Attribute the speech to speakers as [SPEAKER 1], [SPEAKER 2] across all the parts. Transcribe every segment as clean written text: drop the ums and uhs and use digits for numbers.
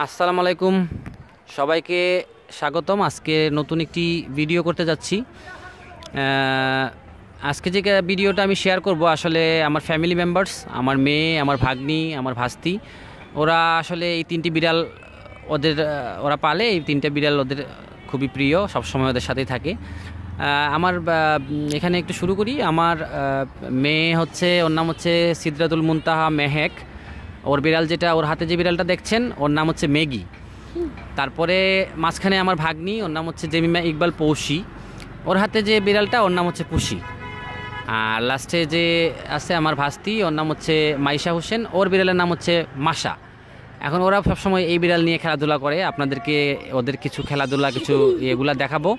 [SPEAKER 1] আসসালামু আলাইকুম সবাইকে স্বাগতম। আজকে নতুন একটি ভিডিও করতে যাচ্ছি। আজকে যে ভিডিওটা আমি শেয়ার করব আসলে আমার ফ্যামিলি মেম্বার্স, আমার মেয়ে, আমার ভাগ্নি, আমার ভাস্তি, ওরা আসলে এই তিনটি বিড়াল ওরা পালে। এই তিনটে বিড়াল ওদের খুবই প্রিয়, সবসময় ওদের সাথেই থাকে। আমার এখানে একটু শুরু করি। আমার মেয়ে হচ্ছে, ওর নাম হচ্ছে সিদরাতুল মুনতাহা মেহেক। ওর বিড়াল যেটা, ওর হাতে যে বিড়ালটা দেখছেন ওর নাম হচ্ছে ম্যাগি। তারপরে মাঝখানে আমার ভাগ্নি, ওর নাম হচ্ছে জেমিমা ইকবাল পৌশি। ওর হাতে যে বিড়ালটা ওর নাম হচ্ছে পুষি। আর লাস্টে যে আছে আমার ভাস্তি, ওর নাম হচ্ছে মাইশা হোসেন। ওর বিড়ালের নাম হচ্ছে মাসা। এখন ওরা সবসময় এই বিড়াল নিয়ে খেলাধুলা করে। আপনাদেরকে ওদের কিছু খেলাধুলা, কিছু এগুলা দেখাবো।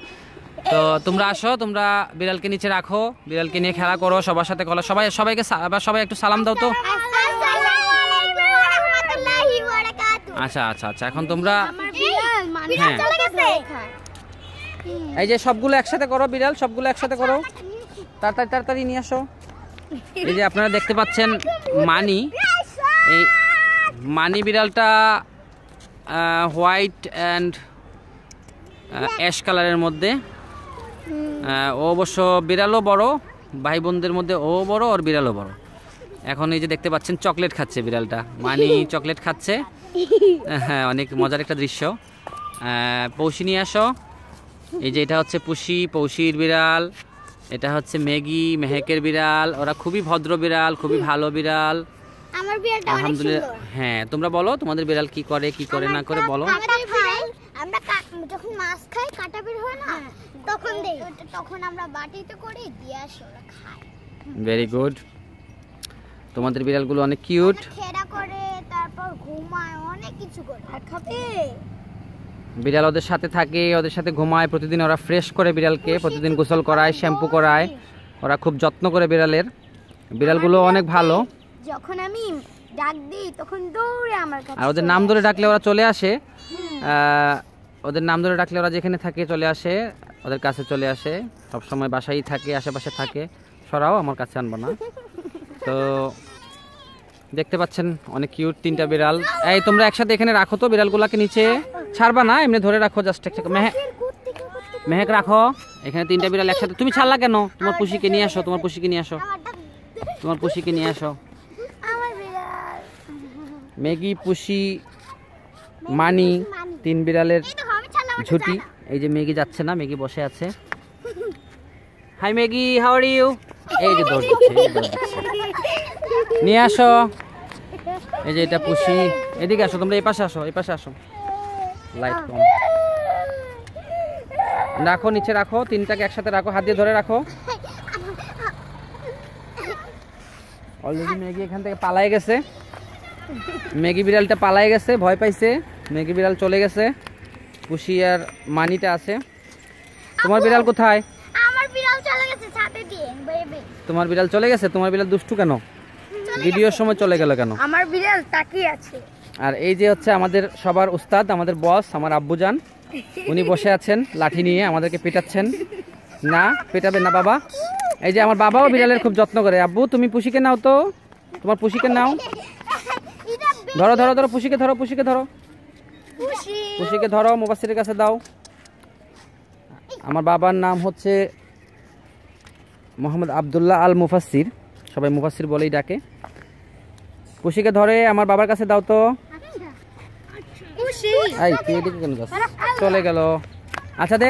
[SPEAKER 1] তো তোমরা আসো, তোমরা বিড়ালকে নিচে রাখো, বিড়ালকে নিয়ে খেলা করো, সবার সাথে করো। সবাইকে সবাই একটু সালাম দাও তো। আচ্ছা আচ্ছা আচ্ছা, এখন তোমরা হ্যাঁ এই যে সবগুলো একসাথে করো, বিড়াল সবগুলো একসাথে করো, তাড়াতাড়ি তাড়াতাড়ি নিয়ে আসো। এই যে আপনারা দেখতে পাচ্ছেন মানি, এই মানি বিড়ালটা হোয়াইট অ্যান্ড অ্যাশ কালারের মধ্যে। ও অবশ্য বিড়ালও বড়, ভাই বোনদের মধ্যে ও বড়, ওর বিড়ালও বড়। এখন এই যে দেখতে পাচ্ছেন চকলেট খাচ্ছে বিড়ালটা, মানি চকলেট খাচ্ছে। হ্যাঁ, অনেক মজার একটা দৃশ্য। পৌশি নিয়ে আসো। এই যে এটা হচ্ছে পুষি, পৌশির বিড়াল। এটা হচ্ছে ম্যাগি, মেহেকের বিড়াল। ওরা খুবই ভদ্র বিড়াল, খুবই ভালো বিড়াল।
[SPEAKER 2] আমার বিড়ালটা অনেক
[SPEAKER 1] আলহামদুলিল্লাহ।
[SPEAKER 2] সুন্দর।
[SPEAKER 1] হ্যাঁ, তোমরা বলো তোমাদের বিড়াল কি করে, কি করে না করে বলো।
[SPEAKER 2] আমরা যখন মাছ খাই, কাটা বের হয় না, তখন দেই, তখন আমরা বাটিতে করে দিয়ে আসি, ওরা খায়।
[SPEAKER 1] Very good. তোমাদের বিড়ালগুলো অনেক কিউট।
[SPEAKER 2] খেলা করে, তারপর ঘুমায়, অনেক কিছু করে। আর খাবে।
[SPEAKER 1] বিড়াল ওদের সাথে থাকে, ওদের সাথে ঘুমায়। প্রতিদিন ওরা ফ্রেশ করে বিড়ালকে, প্রতিদিন গোসল করায়, শ্যাম্পু করায়। ওরা খুব যত্ন করে বিড়ালের। বিড়ালগুলো অনেক ভালো।
[SPEAKER 2] যখন আমি ডাক দিই তখন দৌড়ে আমার কাছে।
[SPEAKER 1] আর ওদের নাম ধরে ডাকলে ওরা চলে আসে। ওদের নাম ধরে ডাকলে ওরা যেখানে থাকে চলে আসে, ওদের কাছে চলে আসে। সবসময় বাসায় থাকে, আশেপাশে থাকে। সরাও, আমার কাছে আনবো না। তো দেখতে পাচ্ছেন অনেক কিউট তিনটা বিড়াল। এই তোমরা একসাথে এখানে রাখো তো, বিড়ালগুলোকে নিচে ছাড়বা না, এমনি ধরে রাখো জাস্ট একটা। মেহেক রাখো এখানে, তিনটা বিড়াল একসাথে। তুমি ছাড়লা কেন? তোমার পুষিকে নিয়ে আসো, তোমার পুষিকে নিয়ে আসো, তোমার পুষিকে নিয়ে আসো। ম্যাগি, পুষি, মানি, তিন বিড়ালের ঝুটি। এই যে ম্যাগি যাচ্ছে না, ম্যাগি বসে আছে। Hi Maggie, how are you? এই যে দৌড় দিচ্ছে, নিয়ে আসো। এই যে এটা পুষি। এদিকে আসো, তোমরা এই পাশে আসো, এই পাশে আসো। লাইট কম রাখো, নিচে রাখো, তিনটাকে একসাথে রাখো, হাত দিয়ে ধরে রাখো। অলরেডি ম্যাগি এখান থেকে পালাই গেছে। ম্যাগি বিড়ালটা পালাই গেছে, ভয় পাইছে। ম্যাগি বিড়াল চলে গেছে। পুষি আর মানিটা আছে। তোমার বিড়াল কোথায়?
[SPEAKER 2] আমার বিড়াল চলে গেছে ছাদে দিয়ে, বেবি।
[SPEAKER 1] তোমার বিড়াল চলে গেছে? তোমার বিড়াল দুষ্টু কেন? ভিডিওর সময় চলে গেল কেন?
[SPEAKER 2] আমার বিড়াল তাকিয়ে আছে।
[SPEAKER 1] আর এই যে হচ্ছে আমাদের সবার উস্তাদ, আমাদের বস, আমার আব্বুজান। উনি বসে আছেন লাঠি নিয়ে, আমাদেরকে পেটাচ্ছেন। না, পেটাবেন না বাবা। এই যে আমার বাবাও বিড়ালের খুব যত্ন করে। আব্বু, তুমি পুষিকে নাও তো, তোমার পুষিকে নাও। ধরো ধরো ধরো, পুষিকে ধরো, পুষিকে ধরো, পুষিকে ধরো, মুবাসসিরের কাছে দাও। আমার বাবার নাম হচ্ছে মোহাম্মদ আব্দুল্লাহ আল মুফাসসির, সবাই মুফাসসির বলেই ডাকে। পুষিকে ধরে আমার বাবার কাছে দাও তো। এই তুই এদিকে কেন যাস? চলে গেল। আচ্ছা দে,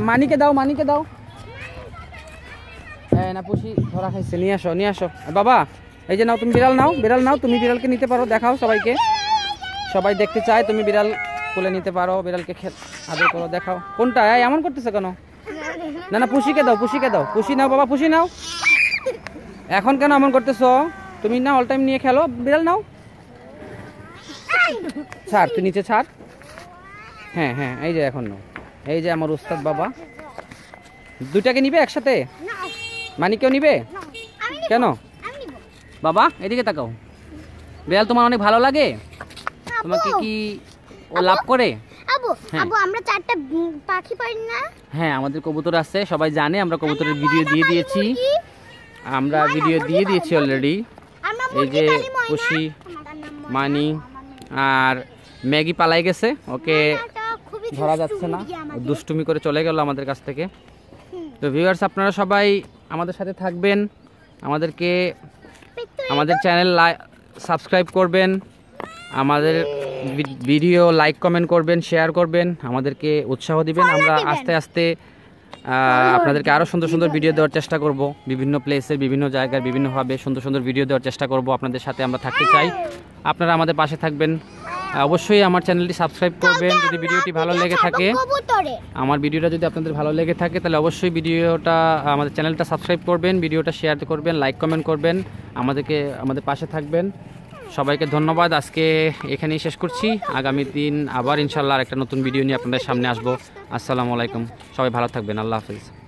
[SPEAKER 1] মানিকে দাও, মানিকে দাও। এই না, পুষি ধরা খাইছে, নিয়ে আসো, নিয়ে আসো। বাবা এই যে নাও, তুমি বিড়াল নাও, বিড়াল নাও, তুমি বিড়ালকে নিতে পারো, দেখাও সবাইকে। সবাই দেখতে চায় তুমি বিড়াল কোলে নিতে পারো, বিড়ালকে আদর করো, দেখাও। কোনটা? এই এমন করতেছে কেন? না না, পুষিকে দাও, পুষিকে দাও, পুষি নাও বাবা, পুষি নাও। এখন কেন এমন করতেছো? তুমি না অল টাইম নিয়ে খেলো, বিড়াল নাও। ছাড়, তুই নিচে ছাড়। হ্যাঁ হ্যাঁ, এই যে এখন নাও। এই যে আমার উস্তাদ বাবা। দুইটাকে নিবে একসাথে? মানিকেও নিবে? কেন বাবা? এদিকে তাকাও। বিড়াল তোমার অনেক ভালো লাগে? তোমাকে কি ও লাভ করে?
[SPEAKER 2] আবু, আবু আমরা চারটা পাখি পাই না?
[SPEAKER 1] হ্যাঁ, আমাদের কবুতর আছে, সবাই জানে। আমরা কবুতরের ভিডিও দিয়ে দিয়েছি, আমরা ভিডিও দিয়ে দিয়েছি অলরেডি। এই যে পুষি, মানি আর ম্যাগি পালাই গেছে, ওকে
[SPEAKER 2] এটা খুবই
[SPEAKER 1] ধরা
[SPEAKER 2] দুষ্টু
[SPEAKER 1] যাচ্ছে না,
[SPEAKER 2] মুরগি আমাদের।
[SPEAKER 1] দুষ্টুমি করে চলে গেল আমাদের কাছ থেকে। তো ভিউয়ার্স, আপনারা সবাই আমাদের সাথে থাকবেন, আমাদেরকে আমাদের চ্যানেল সাবস্ক্রাইব করবেন, আমাদের ভিডিও লাইক কমেন্ট করবেন, শেয়ার করবেন, আমাদেরকে উৎসাহ দিবেন। আমরা আস্তে আস্তে আপনাদেরকে আরও সুন্দর সুন্দর ভিডিও দেওয়ার চেষ্টা করব, বিভিন্ন প্লেসের বিভিন্ন জায়গার বিভিন্নভাবে সুন্দর সুন্দর ভিডিও দেওয়ার চেষ্টা করব। আপনাদের সাথে আমরা থাকতে চাই, আপনারা আমাদের পাশে থাকবেন। অবশ্যই আমার চ্যানেলটি সাবস্ক্রাইব করবেন যদি ভিডিওটি ভালো লেগে থাকে। আমার ভিডিওটা যদি আপনাদের ভালো লেগে থাকে তাহলে অবশ্যই ভিডিওটা আমাদের চ্যানেলটা সাবস্ক্রাইব করবেন, ভিডিওটা শেয়ার করবেন, লাইক কমেন্ট করবেন, আমাদের পাশে থাকবেন। সবাইকে ধন্যবাদ। আজকে এখানেই শেষ করছি। আগামী দিন আবার ইনশাল্লাহ একটা নতুন ভিডিও নিয়ে আপনাদের সামনে আসবো। আসসালামু আলাইকুম, সবাই ভালো থাকবেন। আল্লাহ হাফিজ।